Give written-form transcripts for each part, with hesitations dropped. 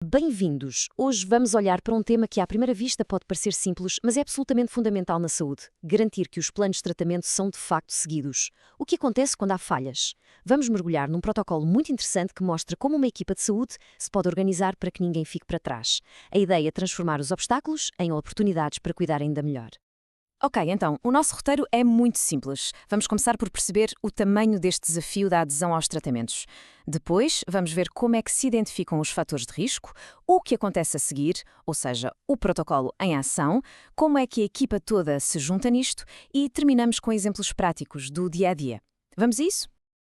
Bem-vindos! Hoje vamos olhar para um tema que à primeira vista pode parecer simples, mas é absolutamente fundamental na saúde: garantir que os planos de tratamento são de facto seguidos. O que acontece quando há falhas? Vamos mergulhar num protocolo muito interessante que mostra como uma equipa de saúde se pode organizar para que ninguém fique para trás. A ideia é transformar os obstáculos em oportunidades para cuidar ainda melhor. Ok, então, o nosso roteiro é muito simples. Vamos começar por perceber o tamanho deste desafio da adesão aos tratamentos. Depois, vamos ver como é que se identificam os fatores de risco, o que acontece a seguir, ou seja, o protocolo em ação, como é que a equipa toda se junta nisto e terminamos com exemplos práticos do dia a dia. Vamos a isso?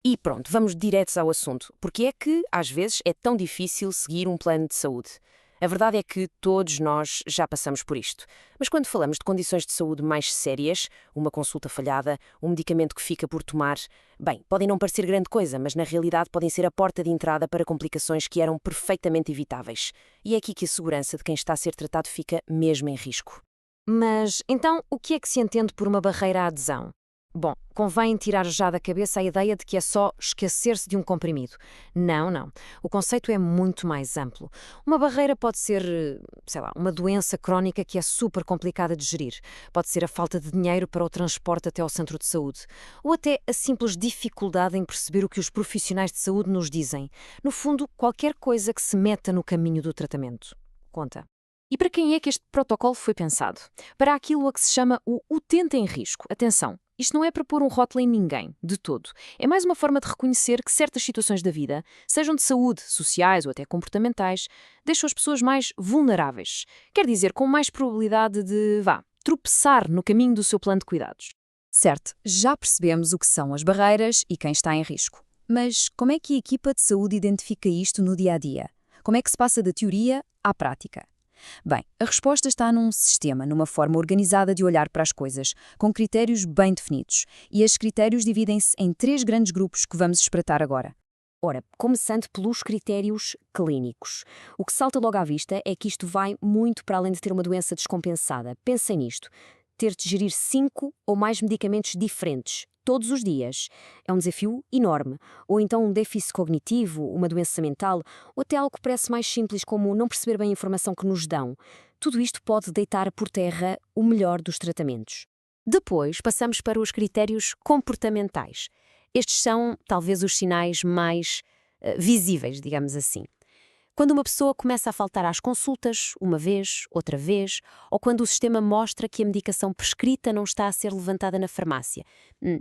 E pronto, vamos diretos ao assunto. Porque é que, às vezes, é tão difícil seguir um plano de saúde? A verdade é que todos nós já passamos por isto. Mas quando falamos de condições de saúde mais sérias, uma consulta falhada, um medicamento que fica por tomar, bem, podem não parecer grande coisa, mas na realidade podem ser a porta de entrada para complicações que eram perfeitamente evitáveis. E é aqui que a segurança de quem está a ser tratado fica mesmo em risco. Mas, então, o que é que se entende por uma barreira à adesão? Bom, convém tirar já da cabeça a ideia de que é só esquecer-se de um comprimido. Não, não. O conceito é muito mais amplo. Uma barreira pode ser, sei lá, uma doença crónica que é super complicada de gerir. Pode ser a falta de dinheiro para o transporte até ao centro de saúde. Ou até a simples dificuldade em perceber o que os profissionais de saúde nos dizem. No fundo, qualquer coisa que se meta no caminho do tratamento. Conta. E para quem é que este protocolo foi pensado? Para aquilo a que se chama o utente em risco. Atenção, isto não é para pôr um rótulo em ninguém, de todo. É mais uma forma de reconhecer que certas situações da vida, sejam de saúde, sociais ou até comportamentais, deixam as pessoas mais vulneráveis. Quer dizer, com mais probabilidade de, tropeçar no caminho do seu plano de cuidados. Certo, já percebemos o que são as barreiras e quem está em risco. Mas como é que a equipa de saúde identifica isto no dia a dia? Como é que se passa da teoria à prática? Bem, a resposta está num sistema, numa forma organizada de olhar para as coisas, com critérios bem definidos. E estes critérios dividem-se em 3 grandes grupos que vamos espreitar agora. Ora, começando pelos critérios clínicos. O que salta logo à vista é que isto vai muito para além de ter uma doença descompensada. Pensem nisto. Ter de gerir 5 ou mais medicamentos diferentes todos os dias é um desafio enorme. Ou então um déficit cognitivo, uma doença mental, ou até algo que parece mais simples como não perceber bem a informação que nos dão. Tudo isto pode deitar por terra o melhor dos tratamentos. Depois passamos para os critérios comportamentais. Estes são talvez os sinais mais visíveis, digamos assim. Quando uma pessoa começa a faltar às consultas, uma vez, outra vez, ou quando o sistema mostra que a medicação prescrita não está a ser levantada na farmácia.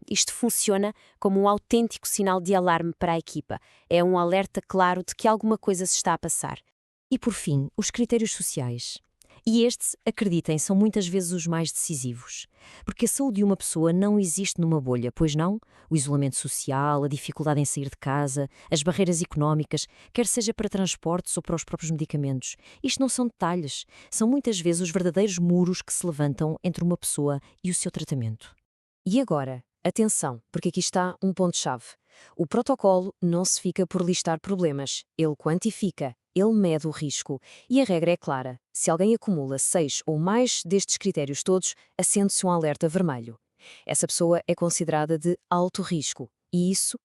Isto funciona como um autêntico sinal de alarme para a equipa. É um alerta claro de que alguma coisa se está a passar. E por fim, os critérios sociais. E estes, acreditem, são muitas vezes os mais decisivos. Porque a saúde de uma pessoa não existe numa bolha, pois não? O isolamento social, a dificuldade em sair de casa, as barreiras económicas, quer seja para transportes ou para os próprios medicamentos. Isto não são detalhes, são muitas vezes os verdadeiros muros que se levantam entre uma pessoa e o seu tratamento. E agora, atenção, porque aqui está um ponto-chave. O protocolo não se fica por listar problemas, ele quantifica. Ele mede o risco. E a regra é clara. Se alguém acumula 6 ou mais destes critérios todos, acende-se um alerta vermelho. Essa pessoa é considerada de alto risco. E isso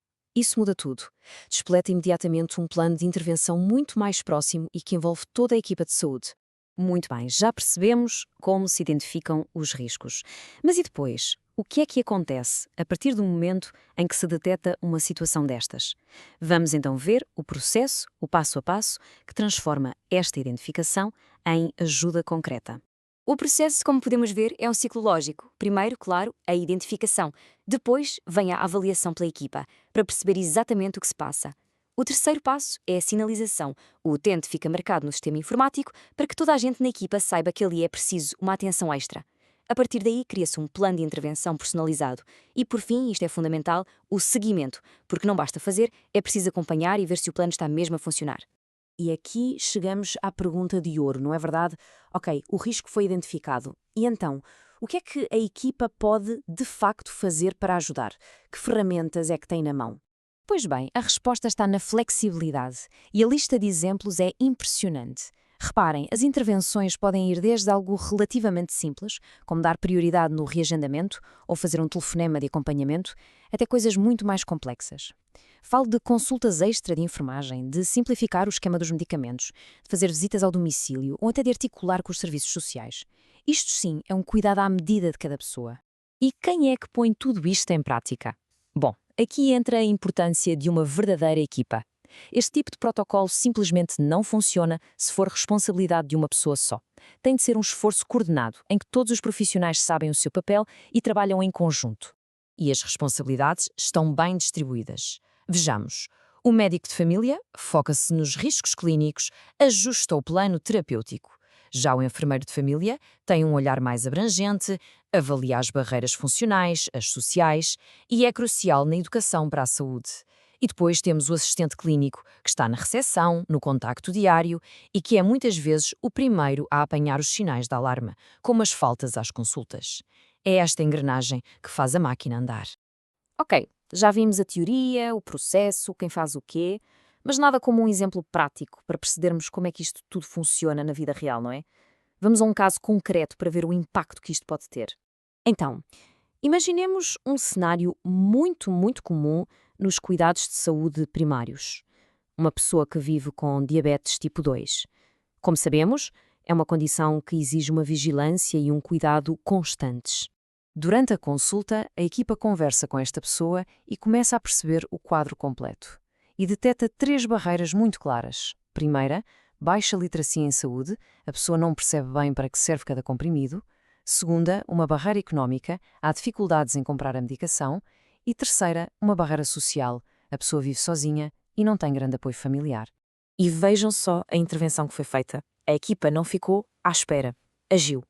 muda tudo. Despleta imediatamente um plano de intervenção muito mais próximo e que envolve toda a equipa de saúde. Muito bem, já percebemos como se identificam os riscos. Mas e depois? O que é que acontece a partir do momento em que se detecta uma situação destas? Vamos então ver o processo, o passo a passo, que transforma esta identificação em ajuda concreta. O processo, como podemos ver, é um ciclo lógico. Primeiro, claro, a identificação. Depois, vem a avaliação pela equipa, para perceber exatamente o que se passa. O terceiro passo é a sinalização. O utente fica marcado no sistema informático para que toda a gente na equipa saiba que ali é preciso uma atenção extra. A partir daí, cria-se um plano de intervenção personalizado. E, por fim, isto é fundamental, o seguimento, porque não basta fazer, é preciso acompanhar e ver se o plano está mesmo a funcionar. E aqui chegamos à pergunta de ouro, não é verdade? Ok, o risco foi identificado. E então, o que é que a equipa pode, de facto, fazer para ajudar? Que ferramentas é que tem na mão? Pois bem, a resposta está na flexibilidade. E a lista de exemplos é impressionante. Reparem, as intervenções podem ir desde algo relativamente simples, como dar prioridade no reagendamento ou fazer um telefonema de acompanhamento, até coisas muito mais complexas. Falo de consultas extra de enfermagem, de simplificar o esquema dos medicamentos, de fazer visitas ao domicílio ou até de articular com os serviços sociais. Isto sim é um cuidado à medida de cada pessoa. E quem é que põe tudo isto em prática? Bom, aqui entra a importância de uma verdadeira equipa. Este tipo de protocolo simplesmente não funciona se for responsabilidade de uma pessoa só. Tem de ser um esforço coordenado, em que todos os profissionais sabem o seu papel e trabalham em conjunto. E as responsabilidades estão bem distribuídas. Vejamos. O médico de família foca-se nos riscos clínicos, ajusta o plano terapêutico. Já o enfermeiro de família tem um olhar mais abrangente, avalia as barreiras funcionais, as sociais, e é crucial na educação para a saúde. E depois temos o assistente clínico, que está na recepção, no contacto diário e que é muitas vezes o primeiro a apanhar os sinais de alarme, como as faltas às consultas. É esta engrenagem que faz a máquina andar. Ok, já vimos a teoria, o processo, quem faz o quê, mas nada como um exemplo prático para percebermos como é que isto tudo funciona na vida real, não é? Vamos a um caso concreto para ver o impacto que isto pode ter. Então, imaginemos um cenário muito comum nos cuidados de saúde primários. Uma pessoa que vive com diabetes tipo 2. Como sabemos, é uma condição que exige uma vigilância e um cuidado constantes. Durante a consulta, a equipa conversa com esta pessoa e começa a perceber o quadro completo. E detecta 3 barreiras muito claras. Primeira, baixa literacia em saúde, a pessoa não percebe bem para que serve cada comprimido. Segunda, uma barreira económica, há dificuldades em comprar a medicação. E terceira, uma barreira social, a pessoa vive sozinha e não tem grande apoio familiar. E vejam só a intervenção que foi feita. A equipa não ficou à espera, agiu.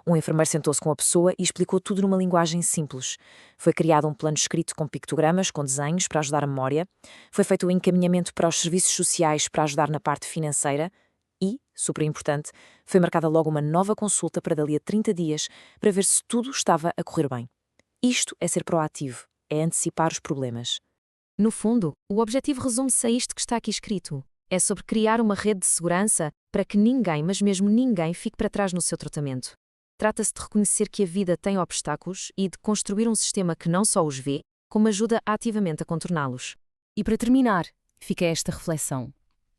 Um enfermeiro sentou-se com a pessoa e explicou tudo numa linguagem simples. Foi criado um plano escrito com pictogramas, com desenhos, para ajudar a memória. Foi feito o encaminhamento para os serviços sociais para ajudar na parte financeira. E, super importante, foi marcada logo uma nova consulta para dali a 30 dias para ver se tudo estava a correr bem. Isto é ser proativo, é antecipar os problemas. No fundo, o objetivo resume-se a isto que está aqui escrito. É sobre criar uma rede de segurança para que ninguém, mas mesmo ninguém, fique para trás no seu tratamento. Trata-se de reconhecer que a vida tem obstáculos e de construir um sistema que não só os vê, como ajuda ativamente a contorná-los. E para terminar, fica esta reflexão.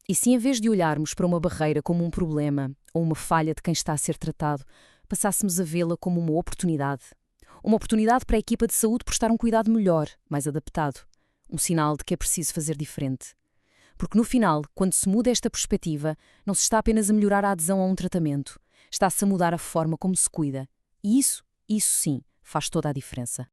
E se em vez de olharmos para uma barreira como um problema ou uma falha de quem está a ser tratado, passássemos a vê-la como uma oportunidade? Uma oportunidade para a equipa de saúde prestar um cuidado melhor, mais adaptado. Um sinal de que é preciso fazer diferente. Porque no final, quando se muda esta perspectiva, não se está apenas a melhorar a adesão a um tratamento, está-se a mudar a forma como se cuida. E isso sim, faz toda a diferença.